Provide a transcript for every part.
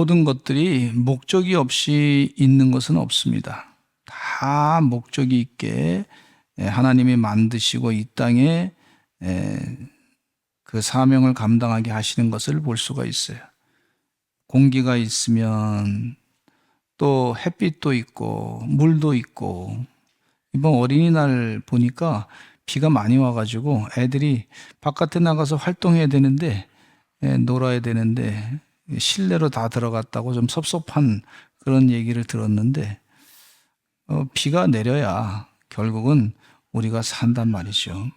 모든 것들이 목적이 없이 있는 것은 없습니다. 다 목적이 있게 하나님이 만드시고 이 땅에 그 사명을 감당하게 하시는 것을 볼 수가 있어요. 공기가 있으면 또 햇빛도 있고 물도 있고, 이번 어린이날 보니까 비가 많이 와가지고 애들이 바깥에 나가서 활동해야 되는데 놀아야 되는데 실내로 다 들어갔다고 좀 섭섭한 그런 얘기를 들었는데, 비가 내려야 결국은 우리가 산단 말이죠.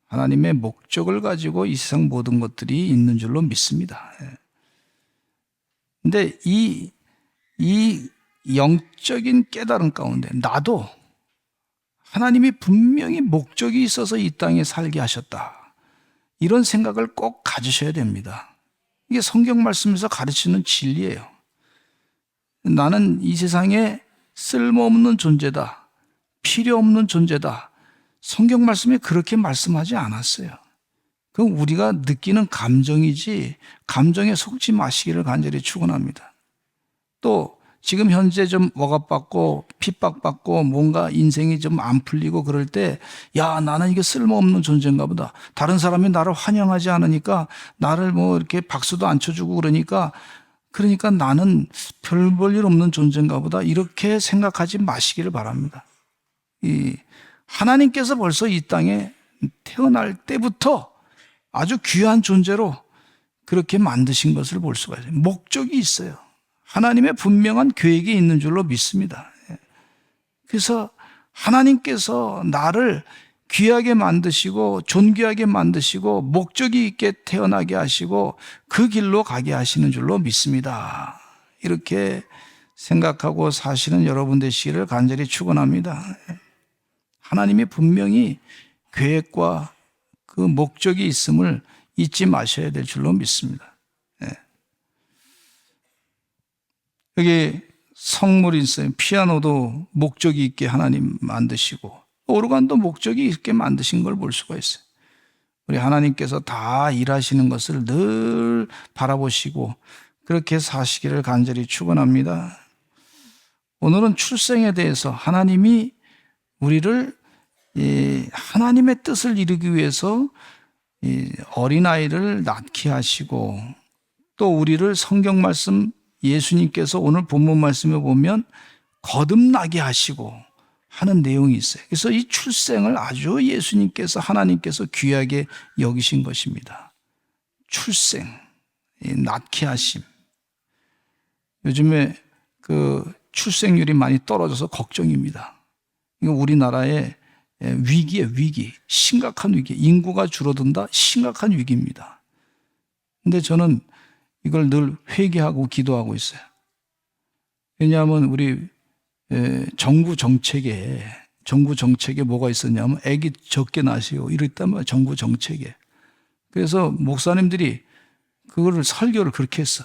하나님의 목적을 가지고 이 세상 모든 것들이 있는 줄로 믿습니다. 근데 이 영적인 깨달음 가운데 나도 하나님이 분명히 목적이 있어서 이 땅에 살게 하셨다, 이런 생각을 꼭 가지셔야 됩니다. 이게 성경 말씀에서 가르치는 진리예요. 나는 이 세상에 쓸모없는 존재다, 필요 없는 존재다, 성경 말씀에 그렇게 말씀하지 않았어요. 그건 우리가 느끼는 감정이지 감정에 속지 마시기를 간절히 축원합니다. 또 지금 현재 좀 억압받고 핍박받고 뭔가 인생이 좀 안 풀리고 그럴 때, 야, 나는 이게 쓸모없는 존재인가 보다, 다른 사람이 나를 환영하지 않으니까 나를 뭐 이렇게 박수도 안 쳐주고 그러니까 나는 별 볼 일 없는 존재인가 보다, 이렇게 생각하지 마시기를 바랍니다. 하나님께서 벌써 이 땅에 태어날 때부터 아주 귀한 존재로 그렇게 만드신 것을 볼 수가 있어요. 목적이 있어요. 하나님의 분명한 계획이 있는 줄로 믿습니다. 그래서 하나님께서 나를 귀하게 만드시고 존귀하게 만드시고 목적이 있게 태어나게 하시고 그 길로 가게 하시는 줄로 믿습니다. 이렇게 생각하고 사시는 여러분 되시기를 간절히 축원합니다. 하나님이 분명히 계획과 그 목적이 있음을 잊지 마셔야 될 줄로 믿습니다. 여기 성물이 있어요. 피아노도 목적이 있게 하나님 만드시고 오르간도 목적이 있게 만드신 걸 볼 수가 있어요. 우리 하나님께서 다 일하시는 것을 늘 바라보시고 그렇게 사시기를 간절히 축원합니다. 오늘은 출생에 대해서 하나님이 우리를 하나님의 뜻을 이루기 위해서 어린아이를 낳게 하시고, 또 우리를 성경 말씀 예수님께서 오늘 본문 말씀에 보면 거듭나게 하시고 하는 내용이 있어요. 그래서 이 출생을 아주 예수님께서 하나님께서 귀하게 여기신 것입니다. 출생, 낳게 하심. 요즘에 그 출생률이 많이 떨어져서 걱정입니다. 이거 우리나라의 위기예요, 위기. 심각한 위기. 인구가 줄어든다? 심각한 위기입니다. 근데 저는 이걸 늘 회개하고 기도하고 있어요. 왜냐하면 우리 정부 정책에 뭐가 있었냐면 아기 적게 낳으시고 이랬다면 정부 정책에. 그래서 목사님들이 그거를 설교를 그렇게 했어.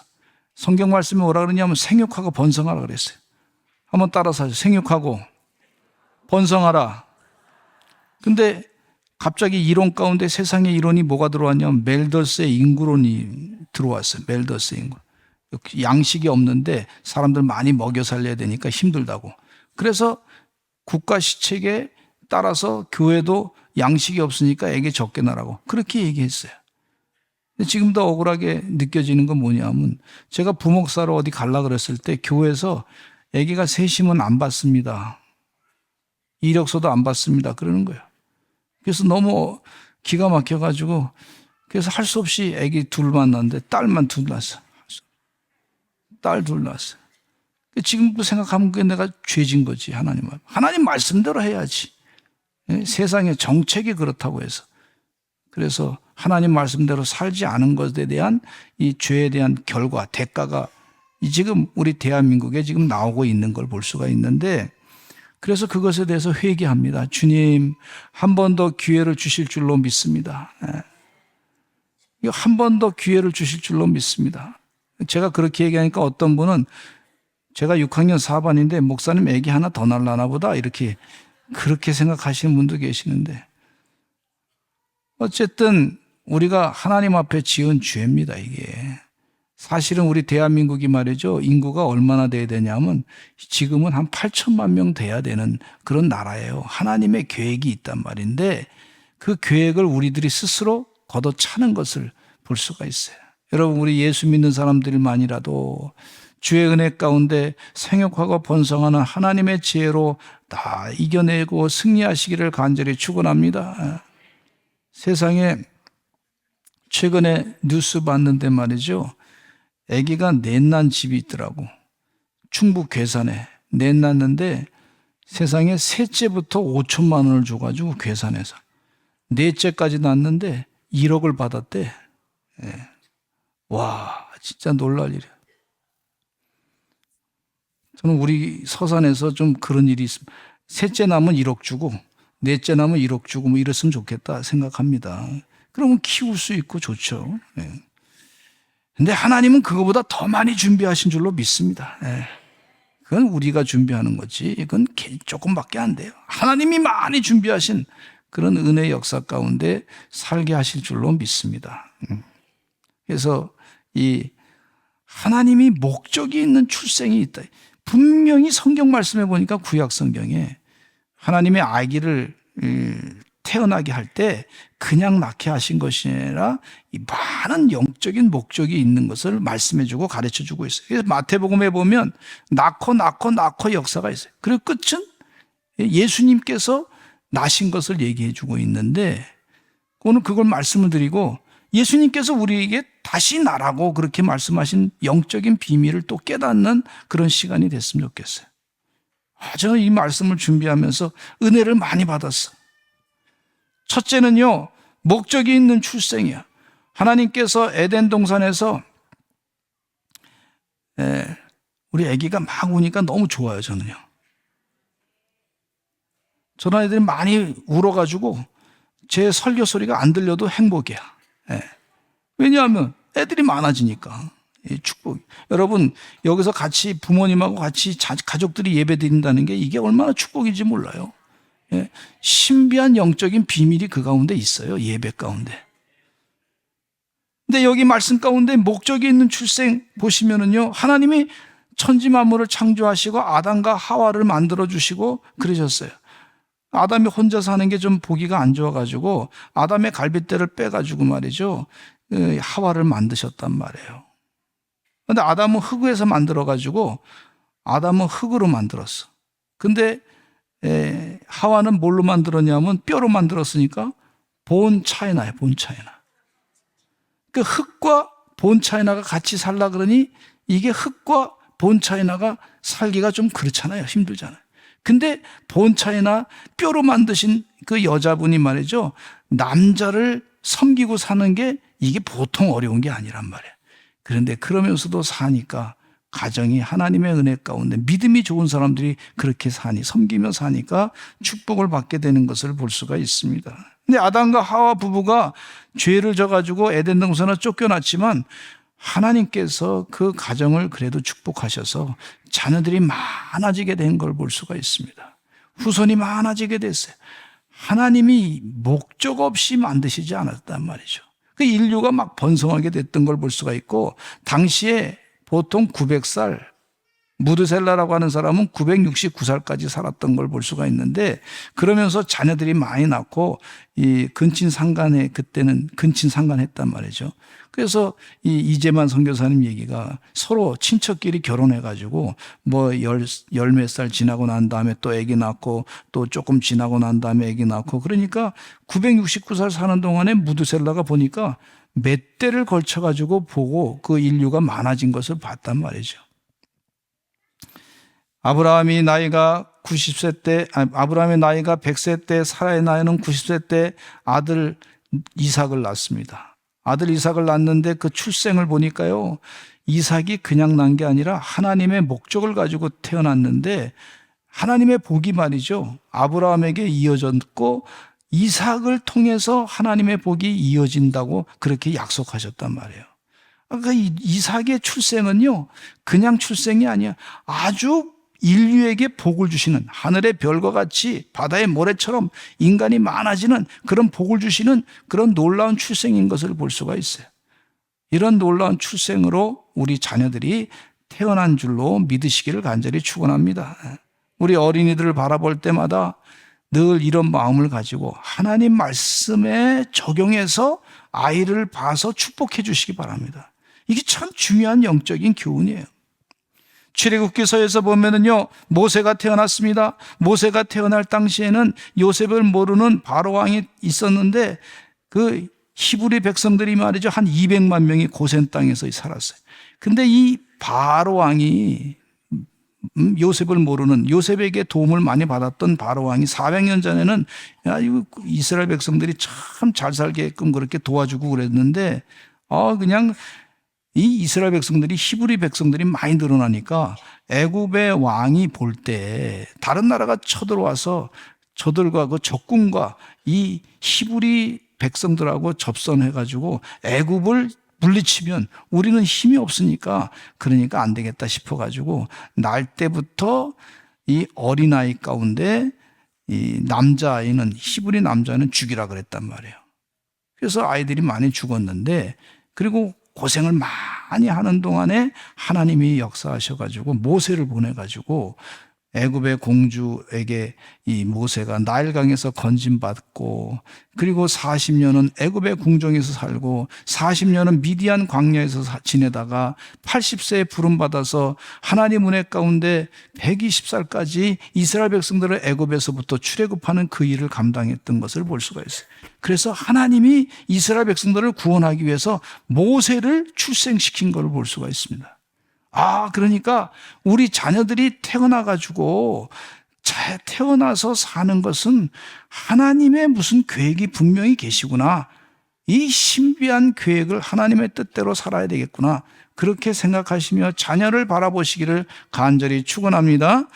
성경 말씀에 뭐라 그러냐면 생육하고 번성하라 그랬어요. 한번 따라서 하죠. 생육하고 번성하라. 근데 갑자기 이론 가운데 세상의 이론이 뭐가 들어왔냐면 멜더스의 인구론이 들어왔어요. 멜더스의 인구. 양식이 없는데 사람들 많이 먹여 살려야 되니까 힘들다고. 그래서 국가 시책에 따라서 교회도 양식이 없으니까 애기 적게 낳으라고 그렇게 얘기했어요. 근데 지금도 억울하게 느껴지는 건 뭐냐면, 제가 부목사로 어디 갈라 그랬을 때 교회에서 애기가 셋이면 안 받습니다. 이력서도 안 받습니다. 그러는 거예요. 그래서 너무 기가 막혀가지고 그래서 할 수 없이 애기 둘만 낳았는데 딸만 둘 낳았어. 딸 둘 낳았어. 지금도 생각하면 그게 내가 죄진 거지. 하나님 말씀대로 해야지. 세상의 정책이 그렇다고 해서. 그래서 하나님 말씀대로 살지 않은 것에 대한 이 죄에 대한 결과, 대가가 지금 우리 대한민국에 지금 나오고 있는 걸 볼 수가 있는데, 그래서 그것에 대해서 회개합니다. 주님, 한 번 더 기회를 주실 줄로 믿습니다. 한 번 더 기회를 주실 줄로 믿습니다. 제가 그렇게 얘기하니까 어떤 분은 제가 6학년 4반인데 목사님 애기 하나 더 날라나 보다, 그렇게 생각하시는 분도 계시는데, 어쨌든 우리가 하나님 앞에 지은 죄입니다. 이게 사실은 우리 대한민국이 말이죠. 인구가 얼마나 돼야 되냐면 지금은 한 8천만 명 돼야 되는 그런 나라예요. 하나님의 계획이 있단 말인데 그 계획을 우리들이 스스로 걷어차는 것을 볼 수가 있어요. 여러분, 우리 예수 믿는 사람들만이라도 주의 은혜 가운데 생육하고 번성하는 하나님의 지혜로 다 이겨내고 승리하시기를 간절히 축원합니다. 세상에 최근에 뉴스 봤는데 말이죠. 아기가 넷난 집이 있더라고. 충북 괴산에 넷났는데 세상에 셋째부터 5천만 원을 줘가지고 괴산에서 넷째까지 낳았는데 1억을 받았대. 예. 와, 진짜 놀랄 일이야. 저는 우리 서산에서 좀 그런 일이 있으면 셋째 낳으면 1억 주고 넷째 낳으면 1억 주고 뭐 이랬으면 좋겠다 생각합니다. 그러면 키울 수 있고 좋죠. 예. 근데 하나님은 그거보다 더 많이 준비하신 줄로 믿습니다. 예. 그건 우리가 준비하는 거지. 그건 조금밖에 안 돼요. 하나님이 많이 준비하신 그런 은혜 역사 가운데 살게 하실 줄로 믿습니다. 그래서 이 하나님이 목적이 있는 출생이 있다. 분명히 성경 말씀해 보니까 구약 성경에 하나님의 아기를 태어나게 할 때 그냥 낳게 하신 것이 아니라 이 많은 영적인 목적이 있는 것을 말씀해 주고 가르쳐 주고 있어요. 그래서 마태복음에 보면 낳고 역사가 있어요. 그리고 끝은 예수님께서 나신 것을 얘기해 주고 있는데 오늘 그걸 말씀을 드리고 예수님께서 우리에게 다시 나라고 그렇게 말씀하신 영적인 비밀을 또 깨닫는 그런 시간이 됐으면 좋겠어요. 저는 이 말씀을 준비하면서 은혜를 많이 받았어. 첫째는요, 목적이 있는 출생이야. 하나님께서 에덴 동산에서 우리 아기가 막 우니까 너무 좋아요, 저는요. 저런 애들이 많이 울어가지고 제 설교 소리가 안 들려도 행복이야. 왜냐하면 애들이 많아지니까. 축복. 여러분, 여기서 같이 부모님하고 같이 가족들이 예배 드린다는 게 이게 얼마나 축복인지 몰라요. 신비한 영적인 비밀이 그 가운데 있어요. 예배 가운데. 근데 여기 말씀 가운데 목적이 있는 출생 보시면은요, 하나님이 천지 만물을 창조하시고 아담과 하와를 만들어 주시고 그러셨어요. 아담이 혼자 사는 게 좀 보기가 안 좋아가지고 아담의 갈빗대를 빼가지고 말이죠, 하와를 만드셨단 말이에요. 근데 아담은 흙에서 만들어가지고 아담은 흙으로 만들었어. 근데 하와는 뭘로 만들었냐면 뼈로 만들었으니까 본 차이나예요. 본 차이나. 그 흙과 본 차이나가 같이 살라 그러니 이게 흙과 본 차이나가 살기가 좀 그렇잖아요. 힘들잖아요. 근데 본 차이나 뼈로 만드신 그 여자분이 말이죠, 남자를 섬기고 사는 게 이게 보통 어려운 게 아니란 말이에요. 그런데 그러면서도 사니까 가정이 하나님의 은혜 가운데 믿음이 좋은 사람들이 그렇게 사니, 섬기며 사니까 축복을 받게 되는 것을 볼 수가 있습니다. 근데 아담과 하와 부부가 죄를 져가지고 에덴 동산을 쫓겨났지만 하나님께서 그 가정을 그래도 축복하셔서 자녀들이 많아지게 된 걸 볼 수가 있습니다. 후손이 많아지게 됐어요. 하나님이 목적 없이 만드시지 않았단 말이죠. 그 인류가 막 번성하게 됐던 걸 볼 수가 있고, 당시에 보통 900살, 무드셀라라고 하는 사람은 969살까지 살았던 걸 볼 수가 있는데, 그러면서 자녀들이 많이 낳고 이 근친상간에, 그때는 근친상간했단 말이죠. 그래서 이 이재만 선교사님 얘기가 서로 친척끼리 결혼해가지고 뭐 열 몇 살 지나고 난 다음에 또 아기 낳고 또 조금 지나고 난 다음에 아기 낳고, 그러니까 969살 사는 동안에 무드셀라가 보니까 몇 대를 걸쳐가지고 보고 그 인류가 많아진 것을 봤단 말이죠. 아브라함의 나이가 100세 때, 사라의 나이는 90세 때 아들 이삭을 낳습니다. 아들 이삭을 낳는데 그 출생을 보니까요, 이삭이 그냥 난 게 아니라 하나님의 목적을 가지고 태어났는데 하나님의 복이 말이죠, 아브라함에게 이어졌고 이삭을 통해서 하나님의 복이 이어진다고 그렇게 약속하셨단 말이에요. 그러니까 이삭의 출생은요, 그냥 출생이 아니야. 아주 인류에게 복을 주시는, 하늘의 별과 같이 바다의 모래처럼 인간이 많아지는 그런 복을 주시는 그런 놀라운 출생인 것을 볼 수가 있어요. 이런 놀라운 출생으로 우리 자녀들이 태어난 줄로 믿으시기를 간절히 축원합니다. 우리 어린이들을 바라볼 때마다 늘 이런 마음을 가지고 하나님 말씀에 적용해서 아이를 봐서 축복해 주시기 바랍니다. 이게 참 중요한 영적인 교훈이에요. 출애굽기서에서 보면은요, 모세가 태어났습니다. 모세가 태어날 당시에는 요셉을 모르는 바로 왕이 있었는데 그 히브리 백성들이 말이죠, 한 200만 명이 고센 땅에서 살았어요. 근데 이 바로 왕이 요셉을 모르는, 요셉에게 도움을 많이 받았던 바로 왕이 400년 전에는 야, 이거 이스라엘 백성들이 참 잘 살게끔 그렇게 도와주고 그랬는데 그냥 이 이스라엘 백성들이, 히브리 백성들이 많이 늘어나니까 애굽의 왕이 볼 때 다른 나라가 쳐들어와서 저들과 그 적군과 이 히브리 백성들하고 접선해가지고 애굽을 물리치면 우리는 힘이 없으니까 그러니까 안 되겠다 싶어가지고 날 때부터 이 어린아이 가운데 이 남자아이는, 히브리 남자는 죽이라 그랬단 말이에요. 그래서 아이들이 많이 죽었는데, 그리고 고생을 많이 하는 동안에 하나님이 역사하셔가지고 모세를 보내가지고 애굽의 공주에게 이 모세가 나일강에서 건짐받고, 그리고 40년은 애굽의 궁정에서 살고 40년은 미디안 광야에서 지내다가 80세에 부름받아서 하나님 은혜 가운데 120살까지 이스라엘 백성들을 애굽에서부터 출애굽하는 그 일을 감당했던 것을 볼 수가 있어요. 그래서 하나님이 이스라엘 백성들을 구원하기 위해서 모세를 출생시킨 것을 볼 수가 있습니다. 그러니까 우리 자녀들이 태어나가지고 태어나서 사는 것은 하나님의 무슨 계획이 분명히 계시구나. 이 신비한 계획을 하나님의 뜻대로 살아야 되겠구나. 그렇게 생각하시며 자녀를 바라보시기를 간절히 축원합니다.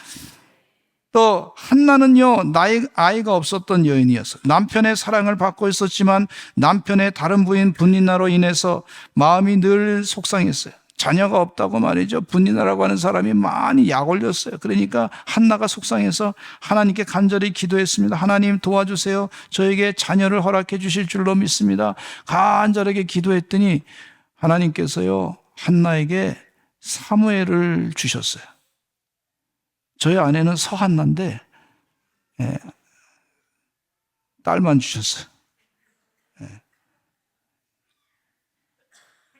또 한나는요, 아이가 없었던 여인이었어요. 남편의 사랑을 받고 있었지만 남편의 다른 부인 분리나로 인해서 마음이 늘 속상했어요. 자녀가 없다고 말이죠. 분리나라고 하는 사람이 많이 약 올렸어요. 그러니까 한나가 속상해서 하나님께 간절히 기도했습니다. 하나님 도와주세요. 저에게 자녀를 허락해 주실 줄로 믿습니다. 간절하게 기도했더니 하나님께서요, 한나에게 사무엘을 주셨어요. 저희 아내는 서한나인데 딸만 주셨어요.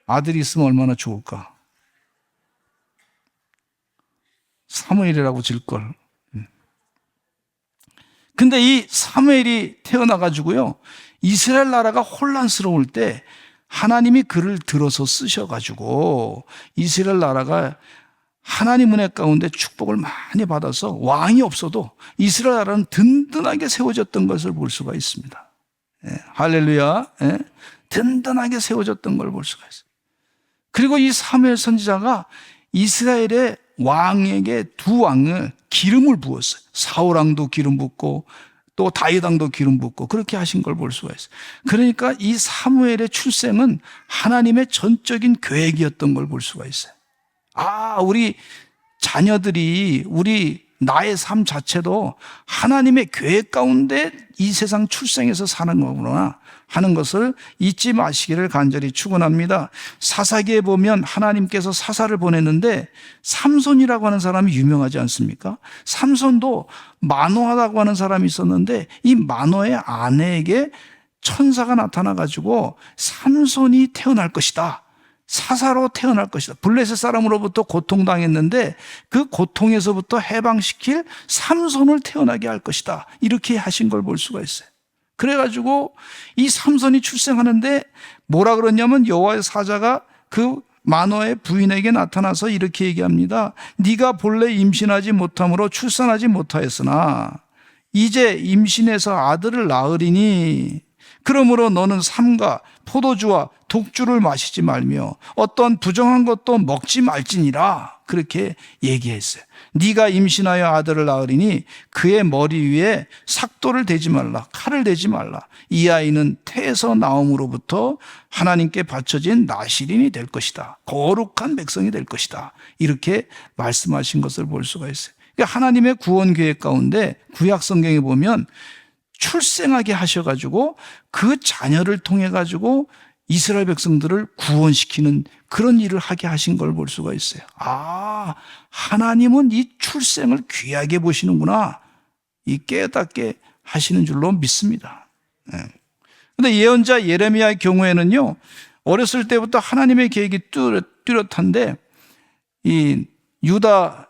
아들이 있으면 얼마나 좋을까. 사무엘이라고 질걸. 근데 이 사무엘이 태어나가지고요, 이스라엘 나라가 혼란스러울 때 하나님이 그를 들어서 쓰셔가지고 이스라엘 나라가 하나님 은혜 가운데 축복을 많이 받아서 왕이 없어도 이스라엘 나라는 든든하게 세워졌던 것을 볼 수가 있습니다. 할렐루야. 든든하게 세워졌던 걸 볼 수가 있어요. 그리고 이 사무엘 선지자가 이스라엘의 왕에게 두 왕을 기름을 부었어요. 사울 왕도 기름 붓고 또 다윗 왕도 기름 붓고 그렇게 하신 걸 볼 수가 있어요. 그러니까 이 사무엘의 출생은 하나님의 전적인 계획이었던 걸 볼 수가 있어요. 우리 자녀들이, 나의 삶 자체도 하나님의 계획 가운데 이 세상 출생해서 사는 거구나 하는 것을 잊지 마시기를 간절히 축원합니다. 사사기에 보면 하나님께서 사사를 보냈는데 삼손이라고 하는 사람이 유명하지 않습니까? 삼손도 마노아라고 하는 사람이 있었는데 이 마노아의 아내에게 천사가 나타나가지고 삼손이 태어날 것이다, 사사로 태어날 것이다, 블레셋 사람으로부터 고통당했는데 그 고통에서부터 해방시킬 삼손을 태어나게 할 것이다, 이렇게 하신 걸 볼 수가 있어요. 그래가지고 이 삼손이 출생하는데 뭐라 그러냐면 여호와의 사자가 그 마노아의 부인에게 나타나서 이렇게 얘기합니다. 네가 본래 임신하지 못함으로 출산하지 못하였으나 이제 임신해서 아들을 낳으리니 그러므로 너는 삼가 포도주와 독주를 마시지 말며 어떤 부정한 것도 먹지 말지니라, 그렇게 얘기했어요. 네가 임신하여 아들을 낳으리니 그의 머리 위에 삭도를 대지 말라, 칼을 대지 말라. 이 아이는 태에서 나옴으로부터 하나님께 바쳐진 나실인이 될 것이다, 거룩한 백성이 될 것이다, 이렇게 말씀하신 것을 볼 수가 있어요. 그러니까 하나님의 구원 계획 가운데 구약 성경에 보면 출생하게 하셔가지고 그 자녀를 통해 가지고 이스라엘 백성들을 구원시키는 그런 일을 하게 하신 걸 볼 수가 있어요. 하나님은 이 출생을 귀하게 보시는구나. 이 깨닫게 하시는 줄로 믿습니다. 그런데 예언자 예레미야의 경우에는요, 어렸을 때부터 하나님의 계획이 뚜렷한데, 이 유다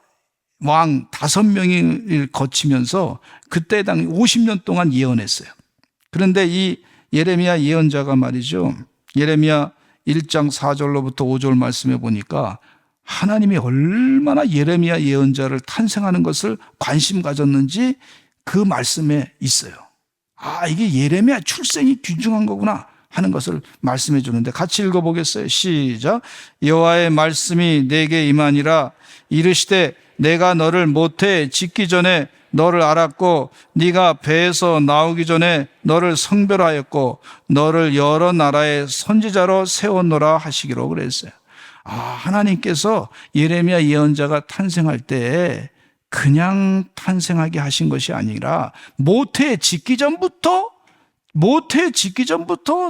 왕 5명을 거치면서 그때 당 50년 동안 예언했어요. 그런데 이 예레미야 예언자가 말이죠, 예레미야 1장 4절로부터 5절 말씀해 보니까 하나님이 얼마나 예레미야 예언자를 탄생하는 것을 관심 가졌는지 그 말씀에 있어요. 이게 예레미야 출생이 귀중한 거구나 하는 것을 말씀해 주는데, 같이 읽어보겠어요. 시작. 여호와의 말씀이 내게 임하니라. 이르시되 내가 너를 모태에 짓기 전에 너를 알았고, 네가 배에서 나오기 전에 너를 성별하였고, 너를 여러 나라의 선지자로 세웠노라 하시기로 그랬어요. 하나님께서 예레미야 예언자가 탄생할 때 그냥 탄생하게 하신 것이 아니라 모태에 짓기 전부터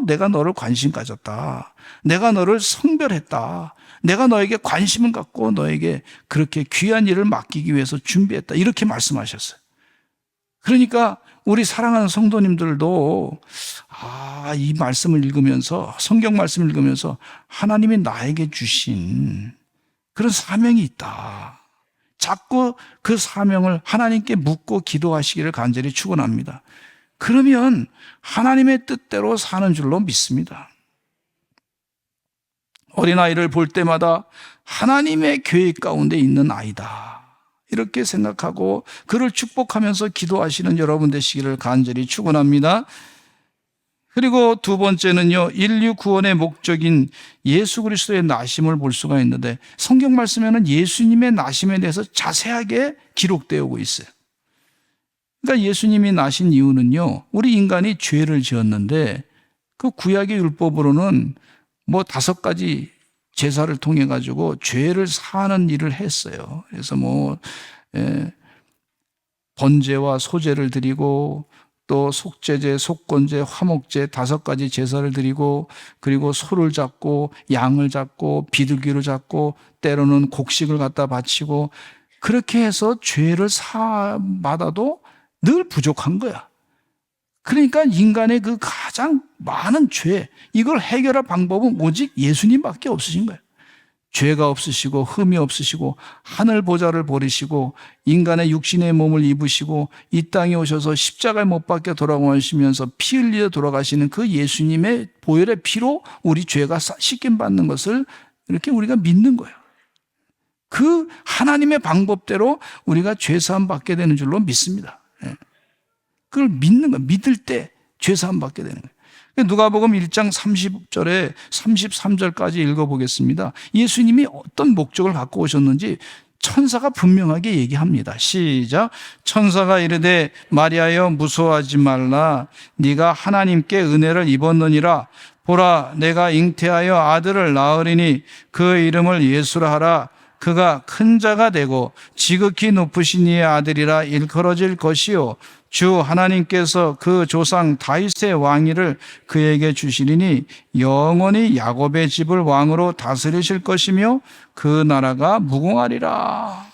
내가 너를 관심 가졌다. 내가 너를 성별했다. 내가 너에게 관심을 갖고 너에게 그렇게 귀한 일을 맡기기 위해서 준비했다. 이렇게 말씀하셨어요. 그러니까 우리 사랑하는 성도님들도 이 말씀을 읽으면서, 성경 말씀을 읽으면서 하나님이 나에게 주신 그런 사명이 있다. 자꾸 그 사명을 하나님께 묻고 기도하시기를 간절히 축원합니다. 그러면 하나님의 뜻대로 사는 줄로 믿습니다. 어린아이를 볼 때마다 하나님의 계획 가운데 있는 아이다, 이렇게 생각하고 그를 축복하면서 기도하시는 여러분 되시기를 간절히 축원합니다. 그리고 두 번째는요, 인류 구원의 목적인 예수 그리스도의 나심을 볼 수가 있는데, 성경 말씀에는 예수님의 나심에 대해서 자세하게 기록되어 오고 있어요. 그러니까 예수님이 나신 이유는요, 우리 인간이 죄를 지었는데 그 구약의 율법으로는 5가지 제사를 통해 가지고 죄를 사하는 일을 했어요. 그래서 번제와 소제를 드리고, 또 속죄제, 속건제, 화목제 5가지 제사를 드리고, 그리고 소를 잡고 양을 잡고 비둘기를 잡고 때로는 곡식을 갖다 바치고, 그렇게 해서 죄를 사받아도 늘 부족한 거야. 그러니까 인간의 그 가장 많은 죄, 이걸 해결할 방법은 오직 예수님밖에 없으신 거예요. 죄가 없으시고 흠이 없으시고 하늘 보좌를 버리시고 인간의 육신의 몸을 입으시고 이 땅에 오셔서 십자가에 못 박혀 돌아가시면서 피 흘려 돌아가시는 그 예수님의 보혈의 피로 우리 죄가 씻김 받는 것을 이렇게 우리가 믿는 거예요. 그 하나님의 방법대로 우리가 죄 사함 받게 되는 줄로 믿습니다. 그걸 믿는 거예요. 믿을 때 죄 사함 받게 되는 거예요. 누가복음 1장 30절에 33절까지 읽어보겠습니다. 예수님이 어떤 목적을 갖고 오셨는지 천사가 분명하게 얘기합니다. 시작. 천사가 이르되 마리아여 무서워하지 말라. 네가 하나님께 은혜를 입었느니라. 보라, 내가 잉태하여 아들을 낳으리니 그 이름을 예수라 하라. 그가 큰 자가 되고 지극히 높으신 이의 아들이라 일컬어질 것이요, 주 하나님께서 그 조상 다윗의 왕위를 그에게 주시리니 영원히 야곱의 집을 왕으로 다스리실 것이며 그 나라가 무궁하리라.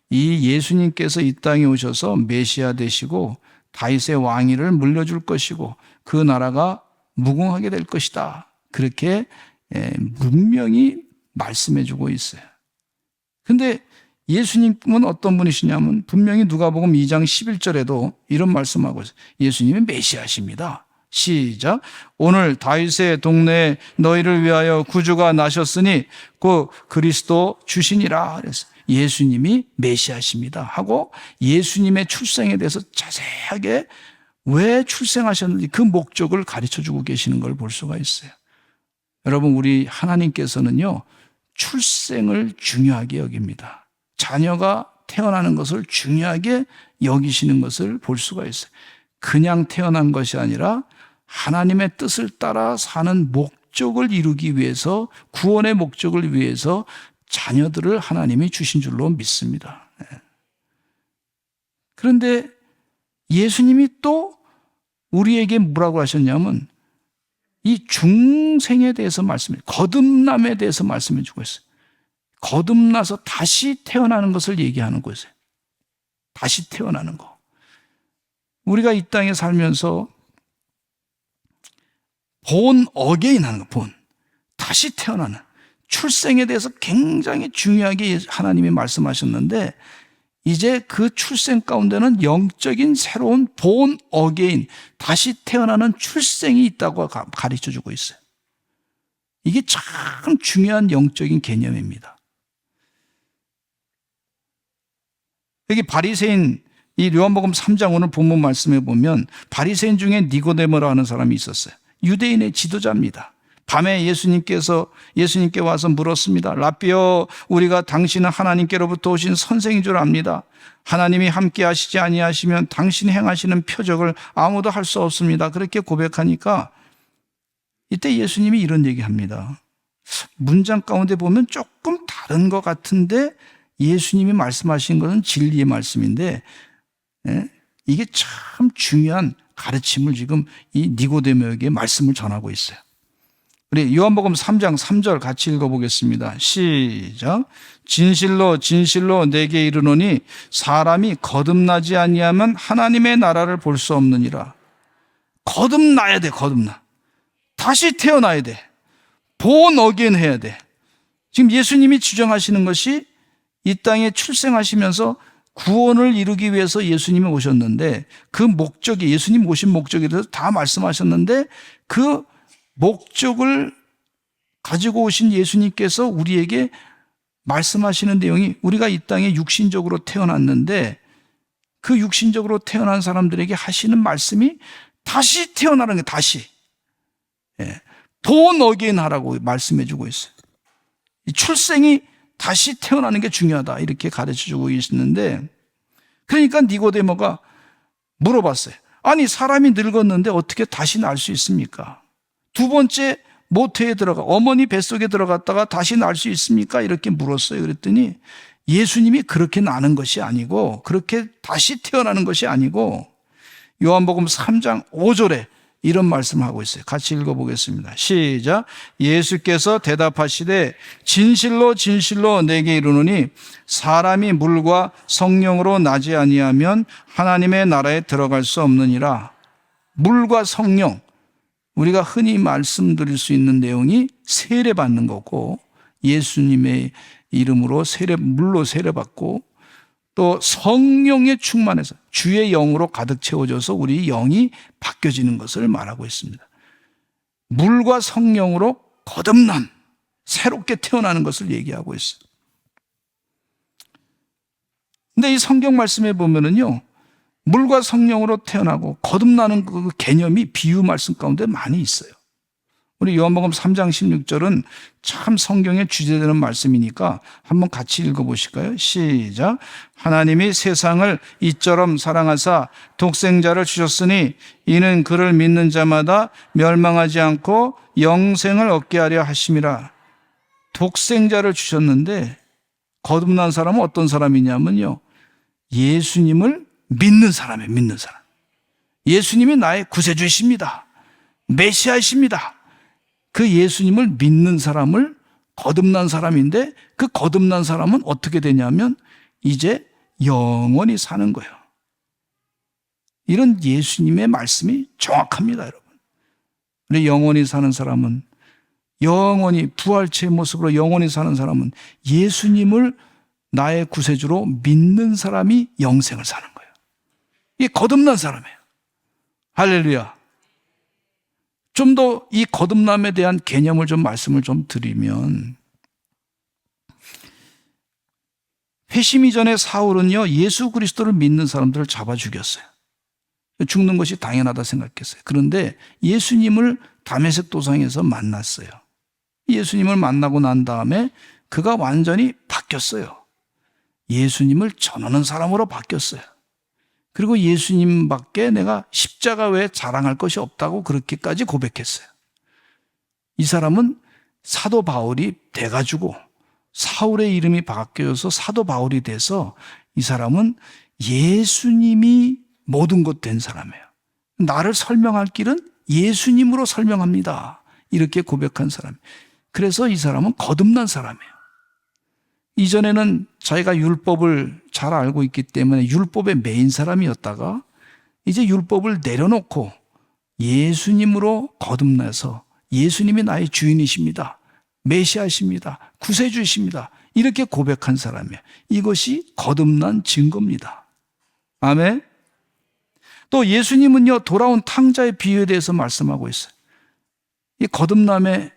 이 예수님께서 이 땅에 오셔서 메시아 되시고 다윗의 왕위를 물려줄 것이고 그 나라가 무궁하게 될 것이다. 그렇게 분명히 말씀해 주고 있어요. 근데 예수님은 어떤 분이시냐면 분명히 누가복음 2장 11절에도 이런 말씀하고 있어요. 예수님은 메시아십니다. 시작. 오늘 다윗의 동네에 너희를 위하여 구주가 나셨으니 그 그리스도 주시니라. 그래서 예수님이 메시아십니다 하고 예수님의 출생에 대해서 자세하게 왜 출생하셨는지 그 목적을 가르쳐주고 계시는 걸 볼 수가 있어요. 여러분, 우리 하나님께서는요, 출생을 중요하게 여깁니다. 자녀가 태어나는 것을 중요하게 여기시는 것을 볼 수가 있어요. 그냥 태어난 것이 아니라 하나님의 뜻을 따라 사는 목적을 이루기 위해서, 구원의 목적을 위해서 자녀들을 하나님이 주신 줄로 믿습니다. 그런데 예수님이 또 우리에게 뭐라고 하셨냐면 이 중생에 대해서 거듭남에 대해서 말씀해 주고 있어요. 거듭나서 다시 태어나는 것을 얘기하는 거예요. 다시 태어나는 거. 우리가 이 땅에 살면서 본 어게인 하는 거, 다시 태어나는 출생에 대해서 굉장히 중요하게 하나님이 말씀하셨는데, 이제 그 출생 가운데는 영적인 새로운 본 어게인, 다시 태어나는 출생이 있다고 가르쳐 주고 있어요. 이게 참 중요한 영적인 개념입니다. 여기 바리새인, 이 요한복음 3장 오늘 본문 말씀에 보면 바리새인 중에 니고데모라 하는 사람이 있었어요. 유대인의 지도자입니다. 밤에 예수님께 와서 물었습니다. 라삐여, 우리가 당신은 하나님께로부터 오신 선생인 줄 압니다. 하나님이 함께 하시지 아니하시면 당신 행하시는 표적을 아무도 할 수 없습니다. 그렇게 고백하니까 이때 예수님이 이런 얘기합니다. 문장 가운데 보면 조금 다른 것 같은데 예수님이 말씀하신 것은 진리의 말씀인데, 이게 참 중요한 가르침을 지금 이 니고데모에게 말씀을 전하고 있어요. 우리 요한복음 3장 3절 같이 읽어보겠습니다. 시작. 진실로 진실로 내게 이르노니 사람이 거듭나지 아니하면 하나님의 나라를 볼 수 없느니라. 거듭나야 돼. 거듭나. 다시 태어나야 돼. 본 어게인 해야 돼. 지금 예수님이 주장하시는 것이 이 땅에 출생하시면서 구원을 이루기 위해서 예수님이 오셨는데, 그 목적이, 예수님 오신 목적에 대해서 다 말씀하셨는데, 그 목적을 가지고 오신 예수님께서 우리에게 말씀하시는 내용이, 우리가 이 땅에 육신적으로 태어났는데 그 육신적으로 태어난 사람들에게 하시는 말씀이 다시 태어나는 게, 다시 본 어게인 하라고 말씀해 주고 있어요. 이 출생이 다시 태어나는 게 중요하다, 이렇게 가르쳐주고 있는데, 그러니까 니고데모가 물어봤어요. 아니, 사람이 늙었는데 어떻게 다시 날 수 있습니까? 두 번째 모태에 어머니 뱃속에 들어갔다가 다시 날 수 있습니까? 이렇게 물었어요. 그랬더니 예수님이 그렇게 나는 것이 아니고, 그렇게 다시 태어나는 것이 아니고, 요한복음 3장 5절에 이런 말씀을 하고 있어요. 같이 읽어보겠습니다. 시작. 예수께서 대답하시되 진실로 진실로 내게 이르노니 사람이 물과 성령으로 나지 아니하면 하나님의 나라에 들어갈 수 없느니라. 물과 성령, 우리가 흔히 말씀드릴 수 있는 내용이 세례받는 거고, 예수님의 이름으로 물로 세례받고, 또 성령의 충만해서 주의 영으로 가득 채워져서 우리 영이 바뀌어지는 것을 말하고 있습니다. 물과 성령으로 거듭남, 새롭게 태어나는 것을 얘기하고 있어요. 근데 이 성경 말씀에 보면은요, 물과 성령으로 태어나고 거듭나는 그 개념이 비유 말씀 가운데 많이 있어요. 우리 요한복음 3장 16절은 참 성경의 주제되는 말씀이니까 한번 같이 읽어보실까요? 시작. 하나님이 세상을 이처럼 사랑하사 독생자를 주셨으니 이는 그를 믿는 자마다 멸망하지 않고 영생을 얻게 하려 하심이라. 독생자를 주셨는데 거듭난 사람은 어떤 사람이냐면요, 예수님을 믿는 사람이에요. 믿는 사람. 예수님이 나의 구세주이십니다. 메시아이십니다. 그 예수님을 믿는 사람을 거듭난 사람인데, 그 거듭난 사람은 어떻게 되냐면 이제 영원히 사는 거예요. 이런 예수님의 말씀이 정확합니다, 여러분. 우리 영원히 사는 사람은, 영원히 부활체의 모습으로 영원히 사는 사람은 예수님을 나의 구세주로 믿는 사람이 영생을 사는 거예요. 이게 거듭난 사람이에요. 할렐루야. 좀 더 이 거듭남에 대한 개념을 좀 말씀을 좀 드리면, 회심 이전에 사울은요, 예수 그리스도를 믿는 사람들을 잡아 죽였어요. 죽는 것이 당연하다 생각했어요. 그런데 예수님을 다메섹 도상에서 만났어요. 예수님을 만나고 난 다음에 그가 완전히 바뀌었어요. 예수님을 전하는 사람으로 바뀌었어요. 그리고 예수님밖에 내가 십자가 외에 자랑할 것이 없다고 그렇게까지 고백했어요. 이 사람은 사도 바울이 돼가지고 사울의 이름이 바뀌어서 사도 바울이 돼서, 이 사람은 예수님이 모든 것 된 사람이에요. 나를 설명할 길은 예수님으로 설명합니다. 이렇게 고백한 사람. 그래서 이 사람은 거듭난 사람이에요. 이전에는 자기가 율법을 잘 알고 있기 때문에 율법에 매인 사람이었다가 이제 율법을 내려놓고 예수님으로 거듭나서 예수님이 나의 주인이십니다. 메시아십니다. 구세주이십니다. 이렇게 고백한 사람이에요. 이것이 거듭난 증거입니다. 아멘. 또 예수님은요, 돌아온 탕자의 비유에 대해서 말씀하고 있어요. 이 거듭남의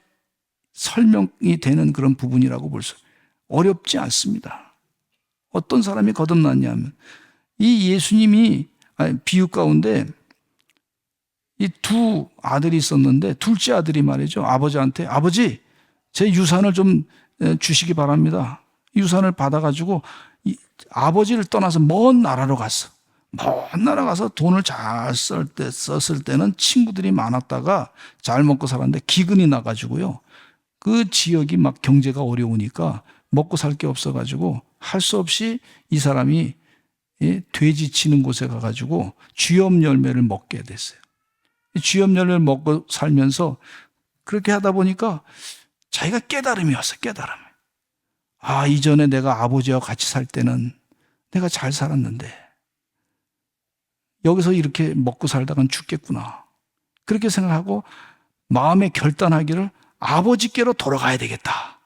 설명이 되는 그런 부분이라고 볼 수 있어요. 어렵지 않습니다. 어떤 사람이 거듭났냐면 이 예수님이 비유 가운데 이 두 아들이 있었는데 둘째 아들이 말이죠. 아버지한테 아버지 제 유산을 좀 주시기 바랍니다. 유산을 받아가지고 아버지를 떠나서 먼 나라로 갔어. 먼 나라 가서 돈을 잘 썼을 때는 친구들이 많았다가 잘 먹고 살았는데 기근이 나가지고요. 그 지역이 막 경제가 어려우니까 먹고 살 게 없어가지고 할 수 없이 이 사람이 돼지 치는 곳에 가가지고 쥐염 열매를 먹게 됐어요. 쥐염 열매를 먹고 살면서 그렇게 하다 보니까 자기가 깨달음이 왔어요. 깨달음. 아, 이전에 내가 아버지와 같이 살 때는 내가 잘 살았는데 여기서 이렇게 먹고 살다간 죽겠구나. 그렇게 생각하고 마음에 결단하기를 아버지께로 돌아가야 되겠다.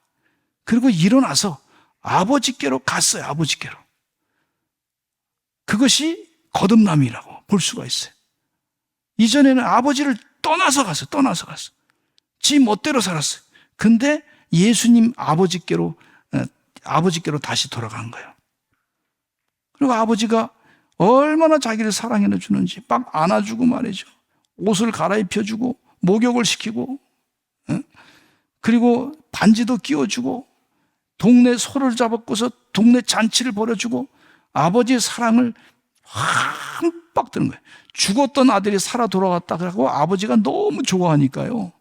그리고 일어나서 아버지께로 갔어요. 아버지께로. 그것이 거듭남이라고 볼 수가 있어요. 이전에는 아버지를 떠나서 갔어요. 떠나서 갔어요. 지 멋대로 살았어요. 근데 예수님 아버지께로 다시 돌아간 거예요. 그리고 아버지가 얼마나 자기를 사랑해 주는지 막 안아주고 말이죠. 옷을 갈아입혀주고 목욕을 시키고 그리고 반지도 끼워주고 동네 소를 잡아고서 동네 잔치를 벌여주고 아버지의 사랑을 흠뻑 드는 거예요. 죽었던 아들이 살아 돌아왔다 그러고 아버지가 너무 좋아하니까요.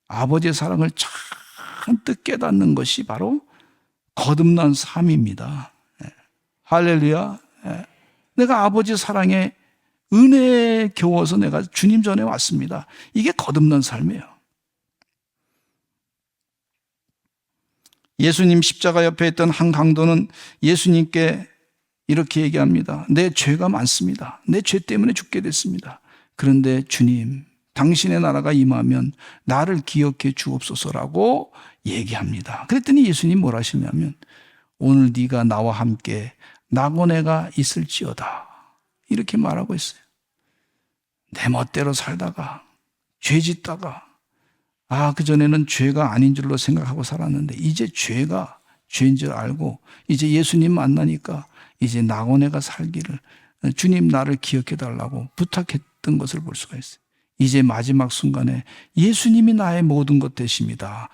아버지의 사랑을 잔뜩 깨닫는 것이 바로 거듭난 삶입니다. 할렐루야. 내가 아버지 사랑에 은혜에 겨워서 내가 주님 전에 왔습니다. 이게 거듭난 삶이에요. 예수님 십자가 옆에 있던 한 강도는 예수님께 이렇게 얘기합니다. 내 죄가 많습니다. 내 죄 때문에 죽게 됐습니다. 그런데 주님, 당신의 나라가 임하면 나를 기억해 주옵소서라고 얘기합니다. 그랬더니 예수님 뭘 하시냐면 오늘 네가 나와 함께 낙원에가 있을지어다. 이렇게 말하고 있어요. 내 멋대로 살다가 죄 짓다가 그전에는 죄가 아닌 줄로 생각하고 살았는데 이제 죄가 죄인 줄 알고 이제 예수님 만나니까 이제 낙원에가 살기를 주님 나를 기억해 달라고 부탁했던 것을 볼 수가 있어요. 이제 마지막 순간에 예수님이 나의 모든 것 되십니다.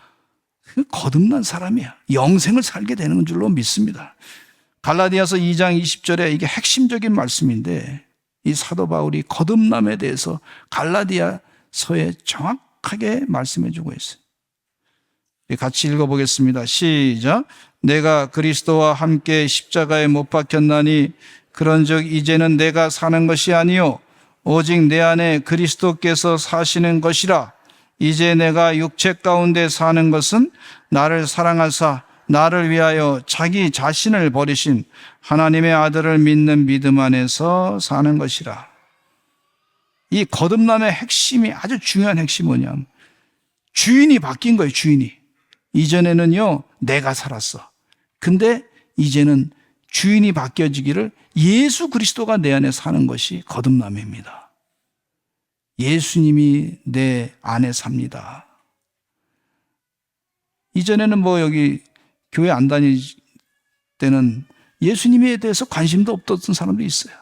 거듭난 사람이야. 영생을 살게 되는 줄로 믿습니다. 갈라디아서 2장 20절에 이게 핵심적인 말씀인데 이 사도 바울이 거듭남에 대해서 갈라디아서에 정확하게 말씀해 주고 있어요. 같이 읽어보겠습니다. 시작. 내가 그리스도와 함께 십자가에 못 박혔나니 그런즉 이제는 내가 사는 것이 아니요 오직 내 안에 그리스도께서 사시는 것이라. 이제 내가 육체 가운데 사는 것은 나를 사랑하사 나를 위하여 자기 자신을 버리신 하나님의 아들을 믿는 믿음 안에서 사는 것이라. 이 거듭남의 핵심이 아주 중요한 핵심이 뭐냐면 주인이 바뀐 거예요. 주인이. 이전에는요 내가 살았어. 근데 이제는 주인이 바뀌어지기를 예수 그리스도가 내 안에 사는 것이 거듭남입니다. 예수님이 내 안에 삽니다. 이전에는 여기 교회 안 다닐 때는 예수님에 대해서 관심도 없었던 사람도 있어요.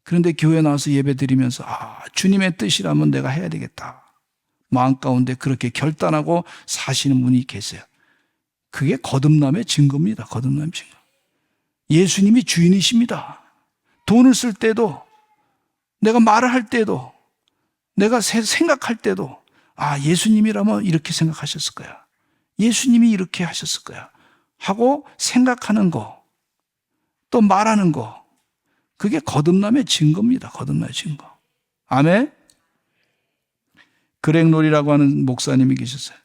그런데 교회 나와서 예배 드리면서 주님의 뜻이라면 내가 해야 되겠다. 마음 가운데 그렇게 결단하고 사시는 분이 계세요. 그게 거듭남의 증거입니다. 거듭남의 증거. 예수님이 주인이십니다. 돈을 쓸 때도 내가 말을 할 때도 내가 생각할 때도 예수님이라면 이렇게 생각하셨을 거야. 예수님이 이렇게 하셨을 거야. 하고 생각하는 거, 또 말하는 거, 그게 거듭남의 증거입니다. 거듭남의 증거. 아멘? 그렉놀이라고 하는 목사님이 계셨어요.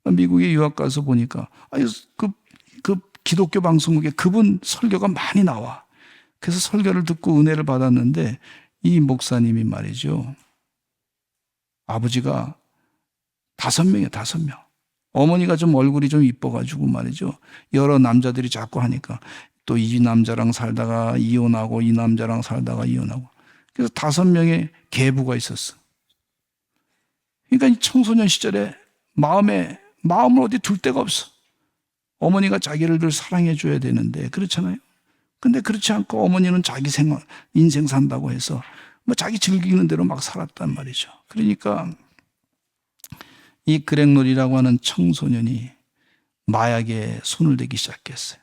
미국에 유학 가서 보니까 그 기독교 방송국에 그분 설교가 많이 나와. 그래서 설교를 듣고 은혜를 받았는데 이 목사님이 말이죠. 아버지가 5명이에요, 5명. 어머니가 좀 얼굴이 좀 이뻐가지고 말이죠. 여러 남자들이 자꾸 하니까 또 이 남자랑 살다가 이혼하고 이 남자랑 살다가 이혼하고. 그래서 5명의 계부가 있었어. 그러니까 이 청소년 시절에 마음을 어디 둘 데가 없어. 어머니가 자기를 늘 사랑해 줘야 되는데 그렇잖아요. 근데 그렇지 않고 어머니는 자기 인생 산다고 해서 뭐 자기 즐기는 대로 막 살았단 말이죠. 그러니까 이 그렉놀이라고 하는 청소년이 마약에 손을 대기 시작했어요.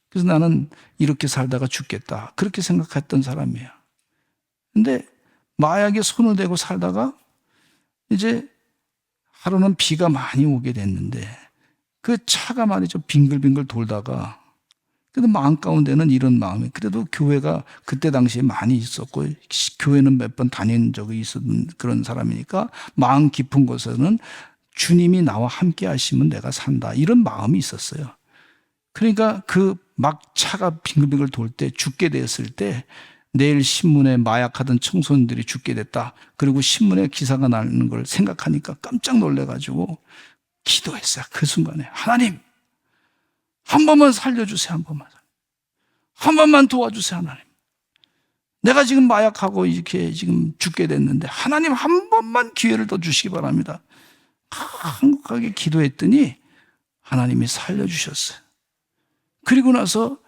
그래서 나는 이렇게 살다가 죽겠다. 그렇게 생각했던 사람이에요. 근데 마약에 손을 대고 살다가 이제 하루는 비가 많이 오게 됐는데 그 차가 말이죠. 빙글빙글 돌다가 그래도 마음 가운데는 이런 마음이 그래도 교회가 그때 당시에 많이 있었고 교회는 몇 번 다닌 적이 있었던 그런 사람이니까 마음 깊은 곳에는 주님이 나와 함께 하시면 내가 산다 이런 마음이 있었어요. 그러니까 그 막 차가 빙글빙글 돌 때 죽게 되었을 때 내일 신문에 마약하던 청소년들이 죽게 됐다. 그리고 신문에 기사가 나는 걸 생각하니까 깜짝 놀래가지고 기도했어요. 그 순간에 하나님 한 번만 살려주세요. 한 번만 도와주세요. 하나님. 내가 지금 마약하고 이렇게 지금 죽게 됐는데 하나님 한 번만 기회를 더 주시기 바랍니다. 한국하게 기도했더니 하나님이 살려주셨어요. 그리고 나서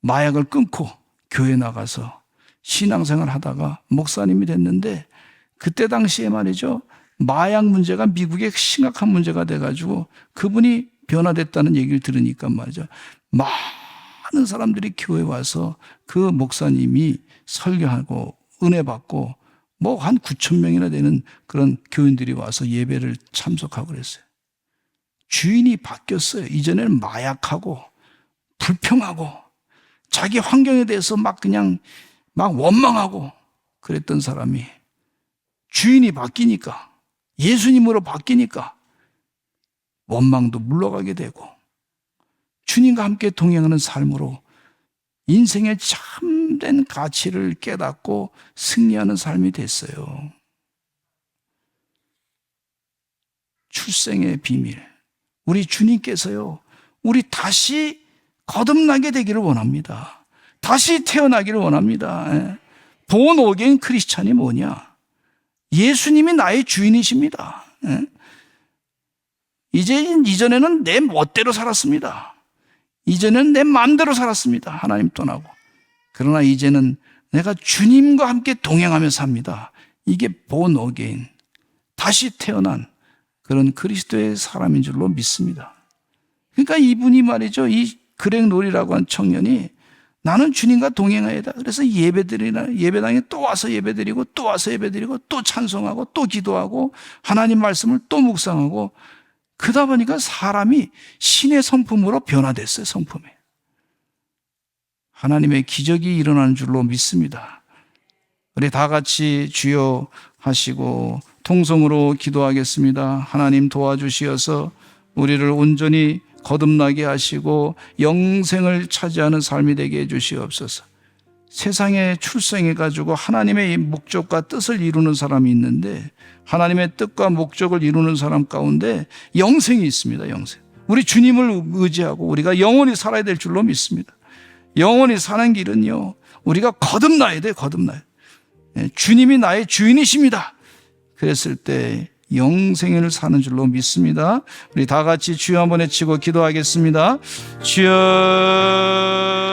마약을 끊고 교회 나가서 신앙생활 하다가 목사님이 됐는데 그때 당시에 말이죠. 마약 문제가 미국에 심각한 문제가 돼가지고 그분이 변화됐다는 얘기를 들으니까 말이죠. 많은 사람들이 교회 와서 그 목사님이 설교하고 은혜 받고 뭐 한 9천 명이나 되는 그런 교인들이 와서 예배를 참석하고 그랬어요. 주인이 바뀌었어요. 이전에는 마약하고 불평하고 자기 환경에 대해서 막 원망하고 그랬던 사람이 주인이 바뀌니까 예수님으로 바뀌니까 원망도 물러가게 되고 주님과 함께 동행하는 삶으로 인생의 참된 가치를 깨닫고 승리하는 삶이 됐어요. 출생의 비밀. 우리 주님께서요, 우리 다시 거듭나게 되기를 원합니다. 다시 태어나기를 원합니다. 본 어게인 크리스찬이 뭐냐? 예수님이 나의 주인이십니다. 이전에는 내 멋대로 살았습니다. 이제는 내 마음대로 살았습니다. 하나님 떠나고. 그러나 이제는 내가 주님과 함께 동행하며 삽니다. 이게 본 어게인, 다시 태어난 그런 그리스도의 사람인 줄로 믿습니다. 그러니까 이분이 말이죠. 이 그렉놀이라고 한 청년이 나는 주님과 동행해야 돼. 그래서 예배당에 또 와서 예배드리고 또 와서 예배드리고 또 찬송하고 또 기도하고 하나님 말씀을 또 묵상하고 그러다 보니까 사람이 신의 성품으로 변화됐어요. 성품이. 하나님의 기적이 일어나는 줄로 믿습니다. 우리 다 같이 주여 하시고 통성으로 기도하겠습니다. 하나님 도와주시어서 우리를 온전히 거듭나게 하시고 영생을 차지하는 삶이 되게 해주시옵소서. 세상에 출생해가지고 하나님의 목적과 뜻을 이루는 사람이 있는데 하나님의 뜻과 목적을 이루는 사람 가운데 영생이 있습니다. 영생. 우리 주님을 의지하고 우리가 영원히 살아야 될 줄로 믿습니다. 영원히 사는 길은요, 우리가 거듭나야 돼요. 거듭나야 돼요. 주님이 나의 주인이십니다. 그랬을 때 영생을 사는 줄로 믿습니다. 우리 다 같이 주여 한번 외치고 기도하겠습니다. 주여